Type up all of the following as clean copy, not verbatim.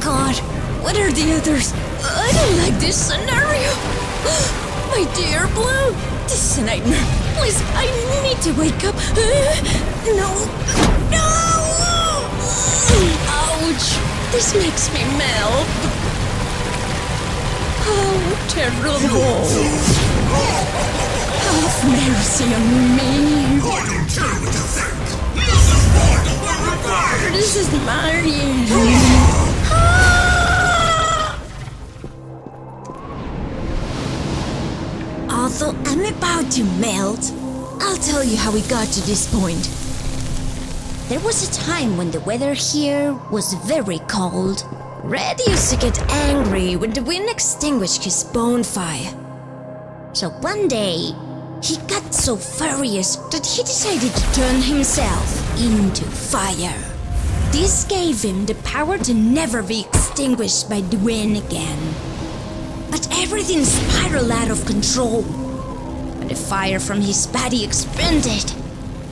god, what are the others? I don't like this scenario. My dear Blue, this is a nightmare. Please, I need to wake up. No. Ouch, this makes me melt. How terrible. Have mercy on me. I don't care what you think. This is part of my revenge. This is Marion. Although I'm about to melt, I'll tell you how we got to this point. There was a time when the weather here was very cold. Red used to get angry when the wind extinguished his bonfire. So one day, he got so furious that he decided to turn himself into fire. This gave him the power to never be extinguished by the wind again. But everything spiraled out of control. When the fire from his body expanded,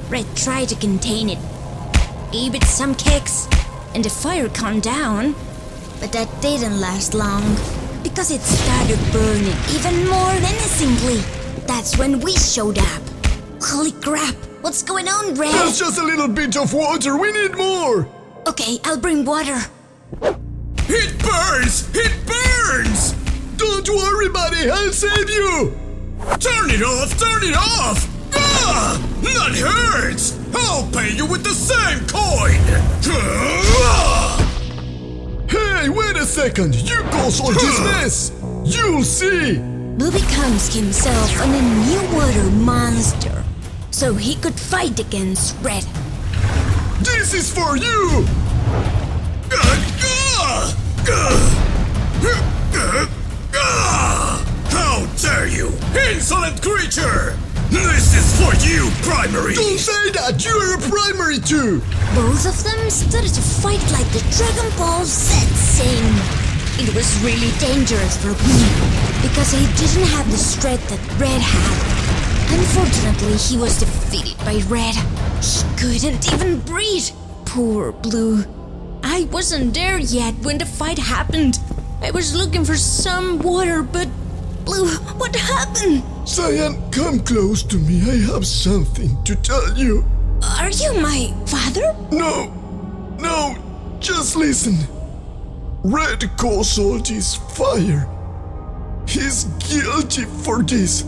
Red tried to contain it, gave it some kicks, and the fire calmed down. But that didn't last long, because it started burning even more menacingly. That's when we showed up. Holy crap, what's going on, Red? There's just a little bit of water, we need more! Okay, I'll bring water. It burns! It burns! Don't worry, buddy, I'll save you! Turn it off! Turn it off! Ah! That hurts! I'll pay you with the same coin! Hey, wait a second! You caused all this mess! You'll see! Blue becomes himself an underwater monster, so he could fight against Red. This is for you! How dare you, insolent creature! This is for you, Primary! Don't say that! You're a primary too! Both of them started to fight like the Dragon Ball Z scene. It was really dangerous for Blue, because he didn't have the strength that Red had. Unfortunately, he was defeated by Red. He couldn't even breathe. Poor Blue. I wasn't there yet when the fight happened. I was looking for some water, but... Blue, what happened? Cyan, come close to me. I have something to tell you. Are you my father? No, just listen. Red caused all this fire. He's guilty for this.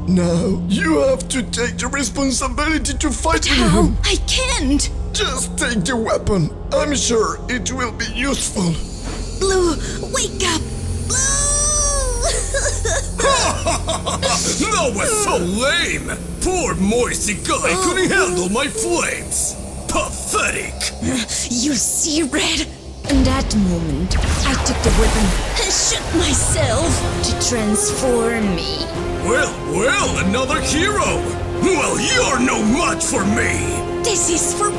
Now, you have to take the responsibility to fight with How? him. I can't. Just take the weapon. I'm sure it will be useful. Blue, wake up. Blue! That was so lame! Poor moisty guy couldn't handle my flames! Pathetic! You see, Red? In that moment, I took the weapon and shot myself to transform me. Well, another hero! Well, you're no match for me! This is for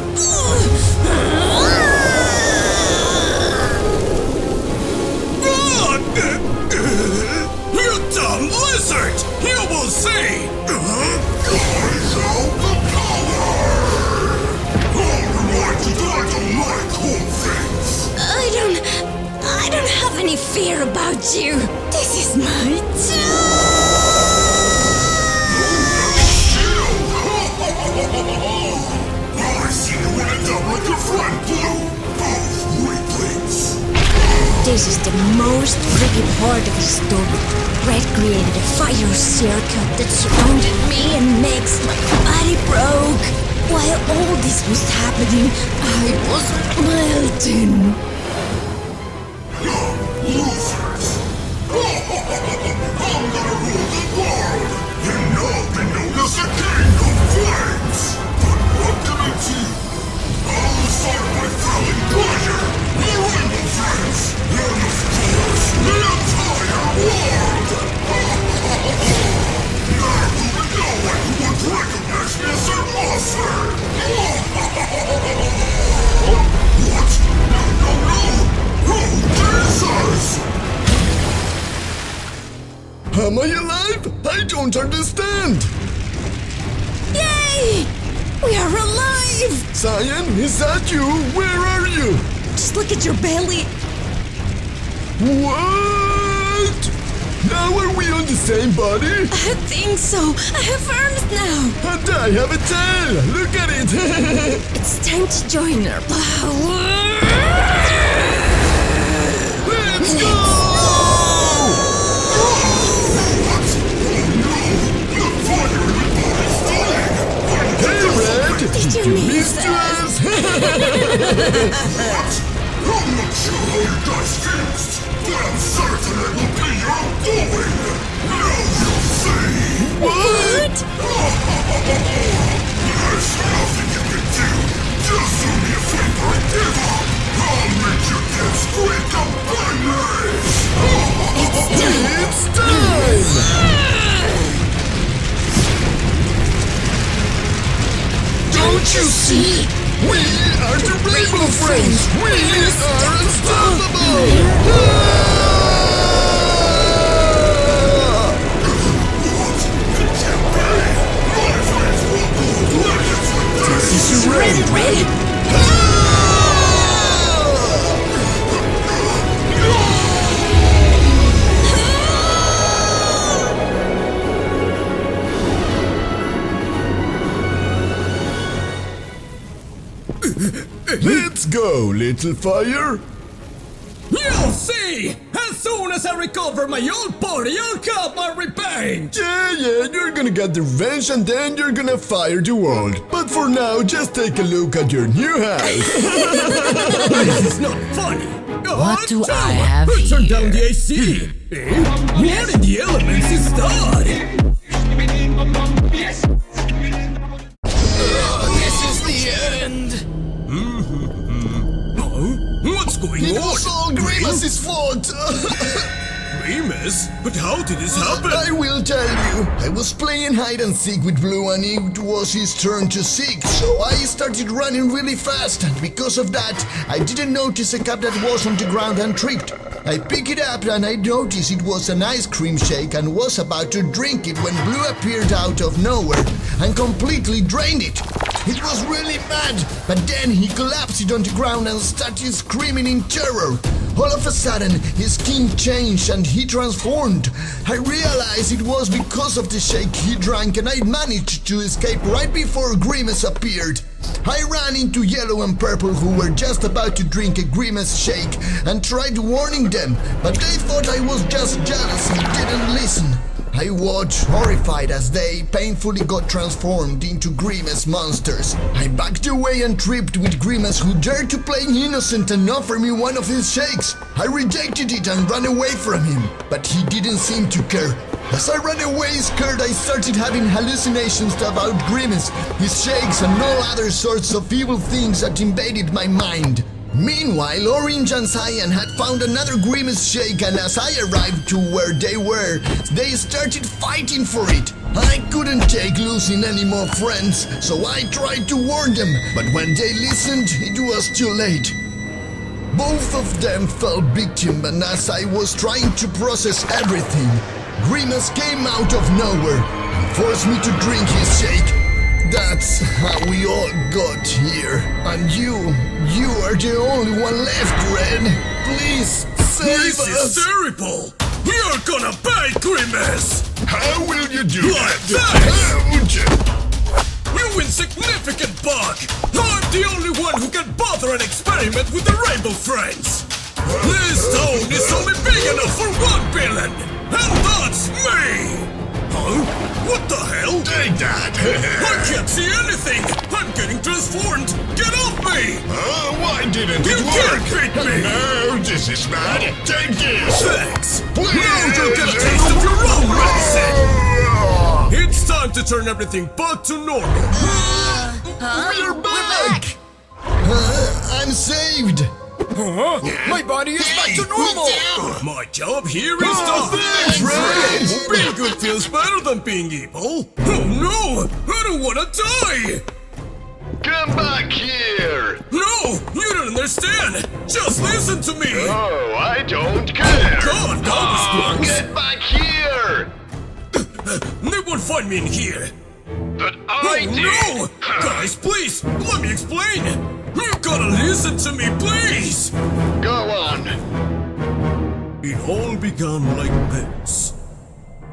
You dumb lizard! You will see! Guys out the power! Alright, I don't like cool things! I don't have any fear about you. This is my I see you end up like your friend Blue! Both weaklings! This is the most creepy part of the story. Red created a fire circle that surrounded me and makes my body broke. While all this was happening, I was melting. Losers! I'm gonna rule the world! And I'll be known as the King of Flames! But what can I do? I'll start by felling pleasure, the rainbow friends, and of course, the entire world! Now who would know when who would recognize me as their monster? What? No! Oh, Jesus! Am I alive? I don't understand. Yay! We are alive! Cyan, is that you? Where are you? Just look at your belly. What? Now are we on the same body? I think so. I have arms now. And I have a tail! Look at it! It's time to join our power. Let's go! Hey, Red! Did you miss Missed that? us! I'm not sure how you guys fixed, but I'm certain it will be your undoing. Now you'll see. What? There's nothing you can do. Just do me a favor and give up. I'll make your dead streak a bang-ace. It's time! Don't you see? We are the Rainbow Friends! We are unstoppable! This is red! Let's go, little fire! You'll see! As soon as I recover my old body, I'll cut my revenge! Yeah, you're gonna get the revenge and then you're gonna fire the world. But for now, just take a look at your new house. This is not funny! What do I have Turn here? down the AC! What in the elements is that? This is the end! What's going It on? was all Grimace's fault! Grimace? But how did this happen? I will tell you. I was playing hide and seek with Blue and it was his turn to seek, so I started running really fast and because of that, I didn't notice a cup that was on the ground and tripped. I picked it up and I noticed it was an ice cream shake and was about to drink it when Blue appeared out of nowhere and completely drained it. It was really bad, but then he collapsed on the ground and started screaming in terror. All of a sudden, his skin changed and he transformed. I realized it was because of the shake he drank and I managed to escape right before Grimace appeared. I ran into Yellow and Purple who were just about to drink a Grimace shake and tried warning them, but they thought I was just jealous and didn't listen. I watched, horrified as they painfully got transformed into Grimace monsters. I backed away and tripped with Grimace who dared to play innocent and offer me one of his shakes. I rejected it and ran away from him, but he didn't seem to care. As I ran away scared, I started having hallucinations about Grimace, his shakes and all other sorts of evil things that invaded my mind. Meanwhile, Orange and Cyan had found another Grimace shake and as I arrived to where they were, they started fighting for it. I couldn't take losing any more friends, so I tried to warn them, but when they listened, it was too late. Both of them fell victim and as I was trying to process everything, Grimace came out of nowhere and forced me to drink his shake. That's how we all got here. And you are the only one left, Red. Please save This us. is terrible! You're gonna pay, Grimace! How will you do Like that? You insignificant bug! I'm the only one who can bother and experiment with the Rainbow Friends! This town is only big enough for one villain! And that's me! Huh? What the hell? Take that! I can't see anything! I'm getting transformed! Get off me! Why didn't You it can't work? beat me! No, this is bad. Take this! Thanks! Please. Now you'll get a taste of your own medicine! It's time to turn everything back to normal! We're back! I'm saved! My body is back to normal! My job here is done! thanks, Red. Being good feels better than being evil! Oh no! I don't wanna die! Come back here! No! You don't understand! Just listen to me! Oh, I don't care! God, that was close! Get back here! They won't find me in here! But Oh I did! no! Guys, please, let me explain! You gotta listen to me, please! Go on! It all began like this.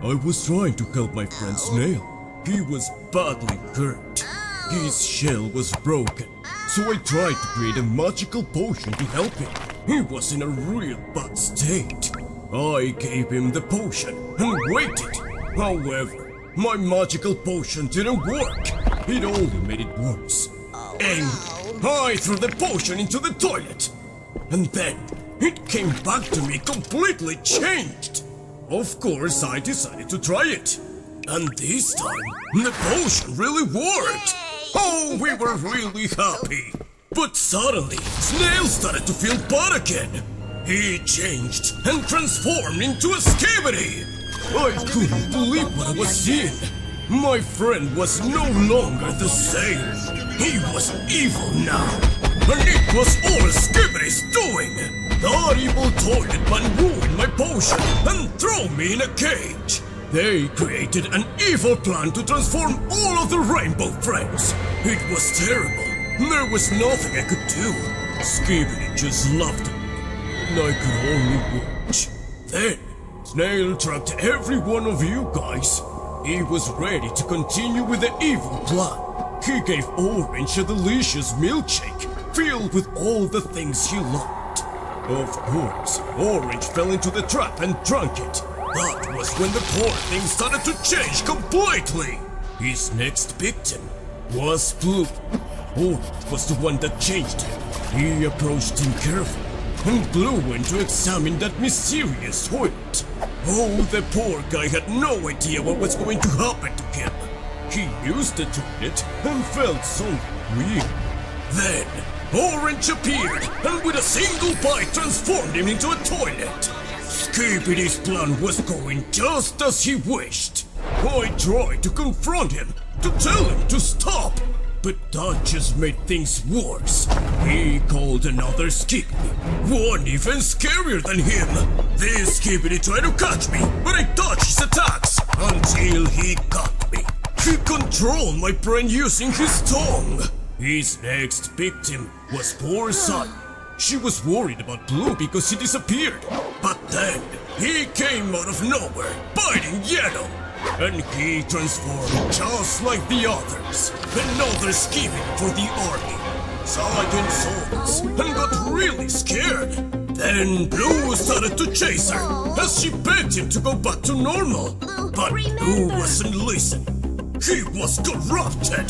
I was trying to help my friend Snail. He was badly hurt. His shell was broken, so I tried to create a magical potion to help him. He was in a real bad state. I gave him the potion and waited. However, my magical potion didn't work. It only made it worse. Angry, I threw the potion into the toilet. And then, it came back to me completely changed. Of course, I decided to try it. And this time, the potion really worked. Oh, we were really happy. But suddenly, Snail started to feel bad again. He changed and transformed into a skibidi. I couldn't believe what I was seeing. My friend was no longer the same. He was evil now. And it was all Skibidi's doing. That evil toilet man ruined my potion and threw me in a cage. They created an evil plan to transform all of the rainbow friends. It was terrible. There was nothing I could do. Skibidi just loved it. And I could only watch. Then, Snail tracked every one of you guys. He was ready to continue with the evil plan. He gave Orange a delicious milkshake filled with all the things he loved. Of course, Orange fell into the trap and drank it. That was when the poor thing started to change completely. His next victim was Blue. Orange was the one that changed him. He approached him carefully, and Blue went to examine that mysterious toilet. Oh, the poor guy had no idea what was going to happen to him. He used the toilet and felt so weird. Then, Orange appeared and with a single bite transformed him into a toilet. Skibidi's plan was going just as he wished. I tried to confront him, to tell him to stop, but that just made things worse. He called another Skibidi, one even scarier than him. This Skibidi tried to catch me, but I dodged his attacks until he got me. He controlled my brain using his tongue. His next victim was poor Cyan. She was worried about Blue because he disappeared. But then, he came out of nowhere, biting Yellow. And he transformed just like the others. Another Skibidi for the army. Cyan saw this and got really scared. Then Blue started to chase her as she begged him to go back to normal. But Blue wasn't listening. He was corrupted.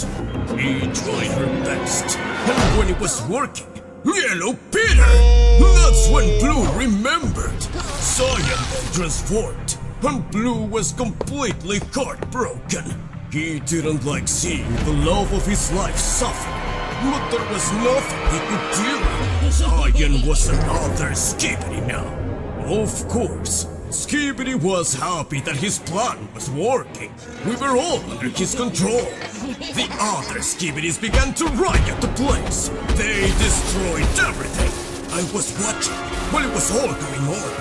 He tried her best, and when it was working, Yellow bit her. That's when Blue remembered. Cyan then transformed, and Blue was completely heartbroken. He didn't like seeing the love of his life suffer, but there was nothing he could do. Cyan was another Skibidi now. Of course, Skibidi was happy that his plan was working. We were all under his control. The other Skibidis began to riot the place. They destroyed everything. I was watching while it was all going on.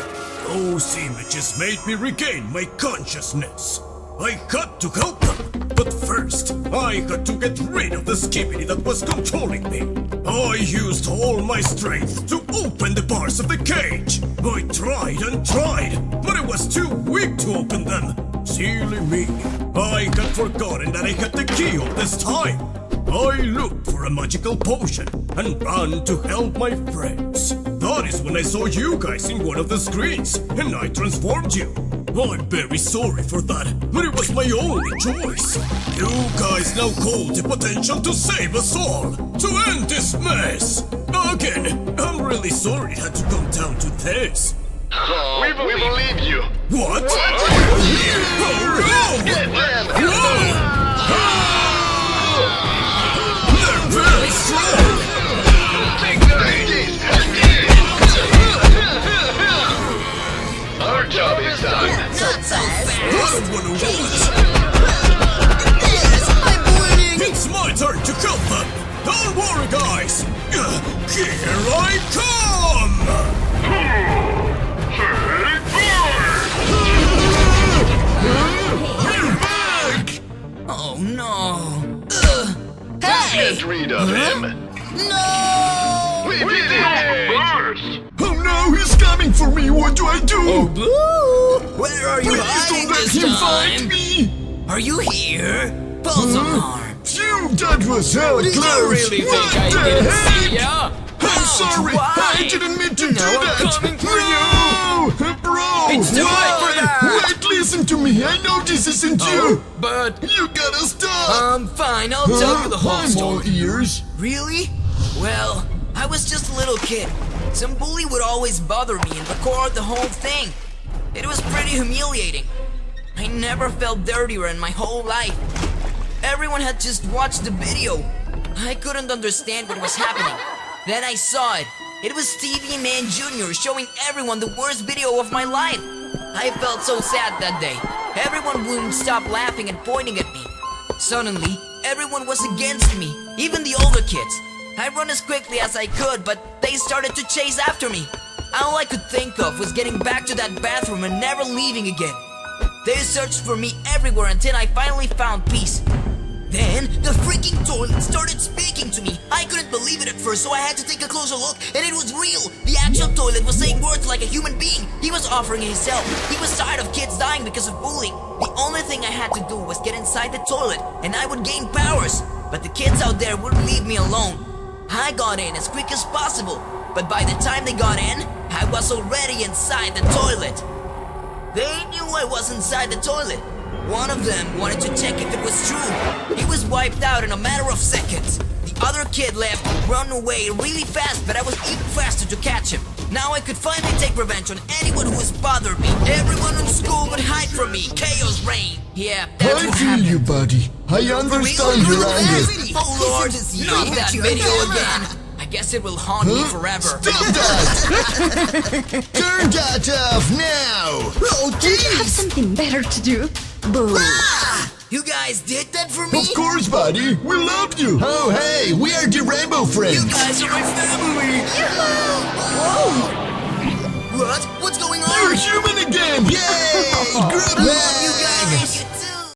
Those images made me regain my consciousness. I had to help them, but first, I had to get rid of the Skibidi that was controlling me. I used all my strength to open the bars of the cage. I tried and tried, but I was too weak to open them. Silly me. I had forgotten that I had the key all this time. I looked for a magical potion and ran to help my friends. That is when I saw you guys in one of the screens, and I transformed you. I'm very sorry for that, but it was my only choice. You guys now hold the potential to save us all, to end this mess. Again, I'm really sorry it had to come down to this. Oh, we believe you. What? Oh, no! Get them! They're very strong! Our job is done. Not so fast. I don't wanna lose! I'm bleeding. It's my turn to help them! Don't worry, guys! Here I come! Oh no. Get rid of him. No! We did it! Oh no, he's coming for for me. What do I do? Oh, Blue! Where are you Please hiding don't let this him time? find me. Are you here? Pull some arm. Phew, that was hell Did close. you really think What I the didn't heck? see ya? I'm sorry. Why? I didn't mean to do Now I'm that. coming for No, bro. It's too late why? for that. Wait, listen to me. I know this isn't you. But You gotta stop. fine, I'll tell you the whole I'm all story. ears. Really? Well, I was just a little kid. Some bully would always bother me and record the whole thing. It was pretty humiliating. I never felt dirtier in my whole life. Everyone had just watched the video. I couldn't understand what was happening. Then I saw it. It was Stevie Man Jr. showing everyone the worst video of my life. I felt so sad that day. Everyone wouldn't stop laughing and pointing at me. Suddenly, everyone was against me, even the older kids. I ran as quickly as I could, but they started to chase after me. All I could think of was getting back to that bathroom and never leaving again. They searched for me everywhere until I finally found peace. Then, the freaking toilet started speaking to me. I couldn't believe it at first, so I had to take a closer look, and it was real. The actual toilet was saying words like a human being. He was offering his help. He was tired of kids dying because of bullying. The only thing I had to do was get inside the toilet, and I would gain powers. But the kids out there wouldn't leave me alone. I got in as quick as possible, but by the time they got in, I was already inside the toilet. They knew I was inside the toilet. One of them wanted to check if it was true. He was wiped out in a matter of seconds. The other kid left, run away really fast, but I was even faster to catch him. Now I could finally take revenge on anyone who has bothered me. Everyone in school would hide from me. Chaos reigned. Yeah, that's I what feel happened. you, buddy. I understand Really? your anger. Oh Lord, not that video again. I guess it will haunt me forever. Stop that! Turn that off now! Oh, don't you have something better to do? Boo. You guys did that for me? Of course, buddy. We love you. Oh, hey, we are the Rainbow Friends. You guys are my family! Whoa! What? What's going on? You're human again. Yay! Group